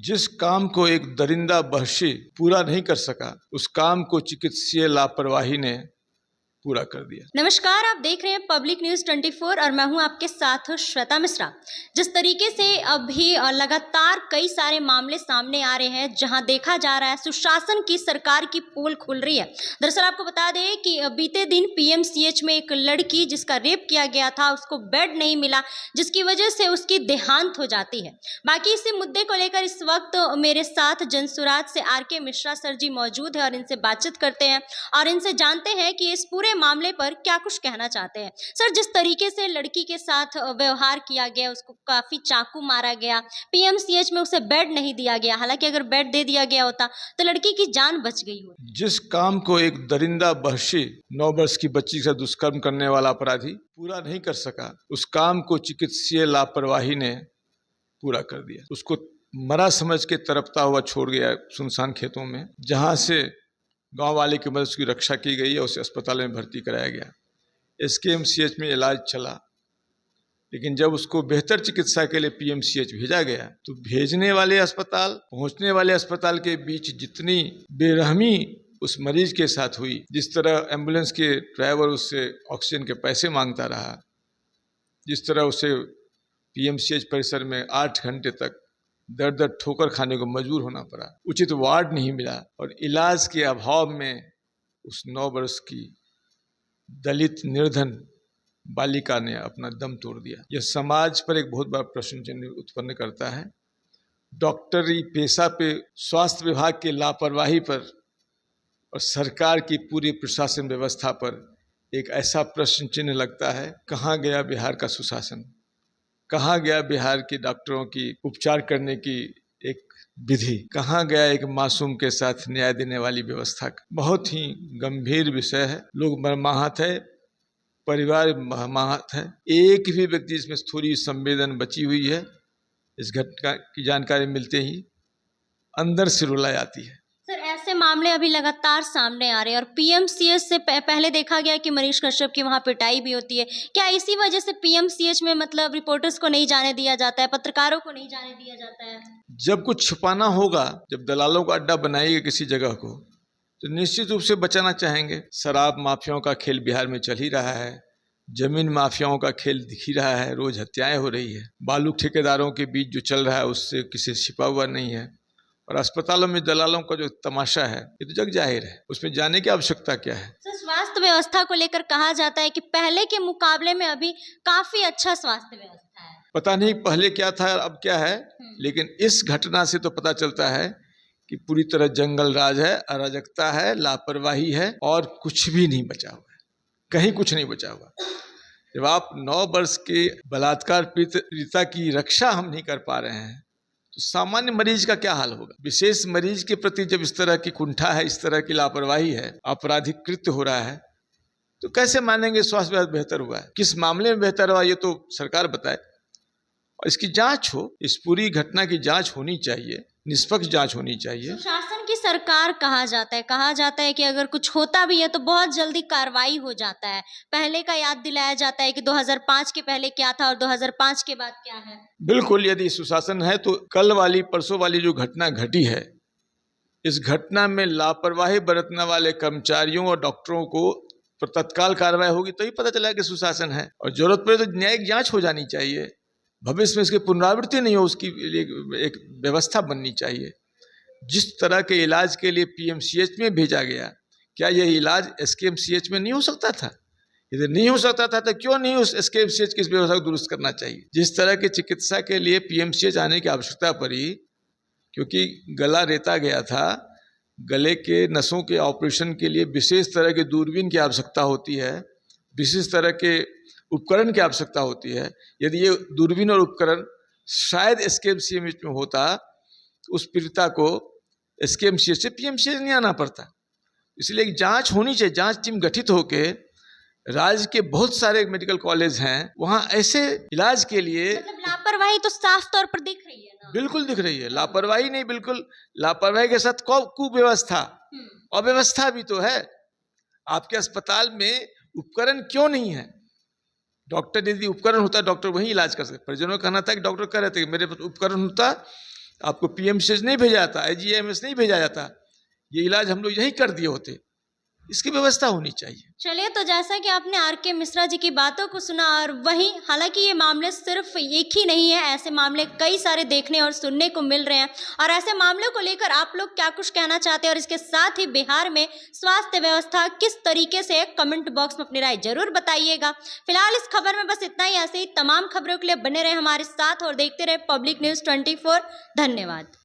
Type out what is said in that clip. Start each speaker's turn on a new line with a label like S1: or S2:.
S1: जिस काम को एक दरिंदा वहशी पूरा नहीं कर सका, उस काम को चिकित्सीय लापरवाही ने पूरा कर दिया।
S2: नमस्कार, आप देख रहे हैं पब्लिक न्यूज 24 और मैं हूं आपके साथ श्वेता मिश्रा। जिस तरीके से अभी लगातार कई सारे मामले सामने आ रहे हैं जहां देखा जा रहा है सुशासन की सरकार की पोल खुल रही है। दरअसल आपको बता दें कि बीते दिन पीएमसीएच में एक लड़की जिसका रेप किया गया था, उसको बेड नहीं मिला, जिसकी वजह से उसकी देहांत हो जाती है। बाकी इसी मुद्दे को लेकर इस वक्त मेरे साथ जनसुराज से आर.के. मिश्रा सर जी मौजूद है और इनसे बातचीत करते हैं और इनसे जानते हैं कि इस पूरे मामले पर क्या कुछ कहना चाहते हैं। सर, जिस तरीके से लड़की के साथ व्यवहार किया गया, उसको काफी चाकू मारा गया, पीएमसीएच में उसे बेड नहीं दिया गया, हालांकि अगर बेड दे दिया गया होता तो लड़की की जान बच गई होती।
S1: जिस काम को एक दरिंदा वहशी 9 वर्ष की बच्ची से दुष्कर्म करने वाला अपराधी पूरा नहीं कर सका, उस काम को चिकित्सीय लापरवाही ने पूरा कर दिया। उसको मरा समझ के तड़पता हुआ छोड़ गया सुनसान खेतों में, जहां से गांव वाले की मदद उसकी रक्षा की गई है। उसे अस्पताल में भर्ती कराया गया, एसकेएमसीएच में इलाज चला, लेकिन जब उसको बेहतर चिकित्सा के लिए पीएमसीएच भेजा गया तो भेजने वाले अस्पताल, पहुंचने वाले अस्पताल के बीच जितनी बेरहमी उस मरीज के साथ हुई, जिस तरह एम्बुलेंस के ड्राइवर उससे ऑक्सीजन के पैसे मांगता रहा, जिस तरह उसे पीएमसीएच परिसर में 8 घंटे तक दर दर ठोकर खाने को मजबूर होना पड़ा, उचित वार्ड नहीं मिला और इलाज के अभाव में उस 9 वर्ष की दलित निर्धन बालिका ने अपना दम तोड़ दिया। यह समाज पर एक बहुत बड़ा प्रश्न चिन्ह उत्पन्न करता है। डॉक्टरी पेशा पे स्वास्थ्य विभाग की लापरवाही पर और सरकार की पूरी प्रशासन व्यवस्था पर एक ऐसा प्रश्न चिन्ह लगता है, कहाँ गया बिहार का सुशासन, कहाँ गया बिहार के डॉक्टरों की उपचार करने की एक विधि, कहाँ गया एक मासूम के साथ न्याय देने वाली व्यवस्था। बहुत ही गंभीर विषय है। लोग मर्माहत है, परिवार मर्माहत है। एक भी व्यक्ति इसमें थोड़ी संवेदन बची हुई है, इस घटना की जानकारी मिलते ही अंदर से रुलाई आती है।
S2: सर, ऐसे मामले अभी लगातार सामने आ रहे हैं और पीएमसीएच से पहले देखा गया कि मनीष कश्यप की वहां पिटाई भी होती है। क्या इसी वजह से पीएमसीएच में मतलब रिपोर्टर्स को नहीं जाने दिया जाता है, पत्रकारों को नहीं जाने दिया जाता है?
S1: जब कुछ छुपाना होगा, जब दलालों का अड्डा बनाएंगे किसी जगह को, तो निश्चित रूप से बचाना चाहेंगे। शराब माफियाओं का खेल बिहार में चल ही रहा है, जमीन माफियाओं का खेल दिख ही रहा है, रोज हत्याएं हो रही है, बालू ठेकेदारों के बीच जो चल रहा है उससे किसी छिपा हुआ नहीं है, और अस्पतालों में दलालों का जो तमाशा है ये तो जग जाहिर है, उसमें जाने की आवश्यकता क्या है।
S2: सर, स्वास्थ्य व्यवस्था को लेकर कहा जाता है कि पहले के मुकाबले में अभी काफी अच्छा स्वास्थ्य व्यवस्था है।
S1: पता नहीं पहले क्या था अब क्या है, लेकिन इस घटना से तो पता चलता है कि पूरी तरह जंगल राज है, अराजकता है, लापरवाही है और कुछ भी नहीं बचा हुआ है, कहीं कुछ नहीं बचा हुआ। जब आप 9 वर्ष के बलात्कार पीड़िता की रक्षा हम नहीं कर पा रहे हैं तो सामान्य मरीज का क्या हाल होगा। विशेष मरीज के प्रति जब इस तरह की कुंठा है, इस तरह की लापरवाही है, आपराधिक कृत्य हो रहा है, तो कैसे मानेंगे स्वास्थ्य व्यवस्था बेहतर हुआ है। किस मामले में बेहतर हुआ ये तो सरकार बताए और इसकी जांच हो। इस पूरी घटना की जांच होनी चाहिए, निष्पक्ष जांच होनी चाहिए।
S2: शासन की सरकार कहा जाता है कि अगर कुछ होता भी है तो बहुत जल्दी कार्रवाई हो जाता है। पहले का याद दिलाया जाता है कि 2005 के पहले क्या था और 2005 के बाद क्या है।
S1: बिल्कुल, यदि सुशासन है तो कल वाली परसों वाली जो घटना घटी है, इस घटना में लापरवाही बरतने वाले कर्मचारियों और डॉक्टरों को तत्काल कार्रवाई होगी तभी पता चला कि सुशासन है, और जरूरत पड़े तो न्यायिक जांच हो जानी चाहिए। भविष्य में इसकी पुनरावृत्ति नहीं हो, उसकी एक व्यवस्था बननी चाहिए। जिस तरह के इलाज के लिए पीएमसीएच में भेजा गया, क्या यह इलाज एसकेएमसीएच में नहीं हो सकता था? यदि नहीं हो सकता था तो क्यों नहीं उस एसकेएमसीएच की इस व्यवस्था को दुरुस्त करना चाहिए। जिस तरह की चिकित्सा के लिए पीएमसीएच आने की आवश्यकता पड़ी, क्योंकि गला रेता गया था, गले के नसों के ऑपरेशन के लिए विशेष तरह के दूरबीन की आवश्यकता होती है, विशेष तरह के उपकरण की आवश्यकता होती है। यदि ये दूरबीन और उपकरण शायद एसकेएमसीएच में होता तो उस पीड़िता को एसकेएमसीएच से पीएमसीएच नहीं आना पड़ता। इसलिए एक जांच होनी चाहिए, जांच टीम गठित होके राज्य के बहुत सारे मेडिकल कॉलेज हैं, वहाँ ऐसे इलाज के लिए।
S2: मतलब लापरवाही तो साफ तौर पर दिख रही है ना?
S1: बिल्कुल दिख रही है, लापरवाही नहीं, बिल्कुल लापरवाही के साथ कुव्यवस्था, अव्यवस्था भी तो है। आपके अस्पताल में उपकरण क्यों नहीं है? डॉक्टर यदि उपकरण होता डॉक्टर वही इलाज कर सकते। परिजनों का कहना था कि डॉक्टर कह रहे थे कि मेरे पास उपकरण होता आपको पीएमसीएच नहीं भेजा जाता, आईजीआईएमएस नहीं भेजा जाता, ये इलाज हम लोग यही कर दिए होते। इसकी व्यवस्था होनी चाहिए।
S2: चलिए, तो जैसा कि आपने आर.के. मिश्रा जी की बातों को सुना, और वहीं हालांकि ये मामले सिर्फ एक ही नहीं है, ऐसे मामले कई सारे देखने और सुनने को मिल रहे हैं, और ऐसे मामलों को लेकर आप लोग क्या कुछ कहना चाहते हैं और इसके साथ ही बिहार में स्वास्थ्य व्यवस्था किस तरीके से है, कमेंट बॉक्स में अपनी राय जरूर बताइएगा। फिलहाल इस खबर में बस इतना ही। ऐसे ही तमाम खबरों के लिए बने रहे हमारे साथ और देखते रहे पब्लिक न्यूज़ 24। धन्यवाद।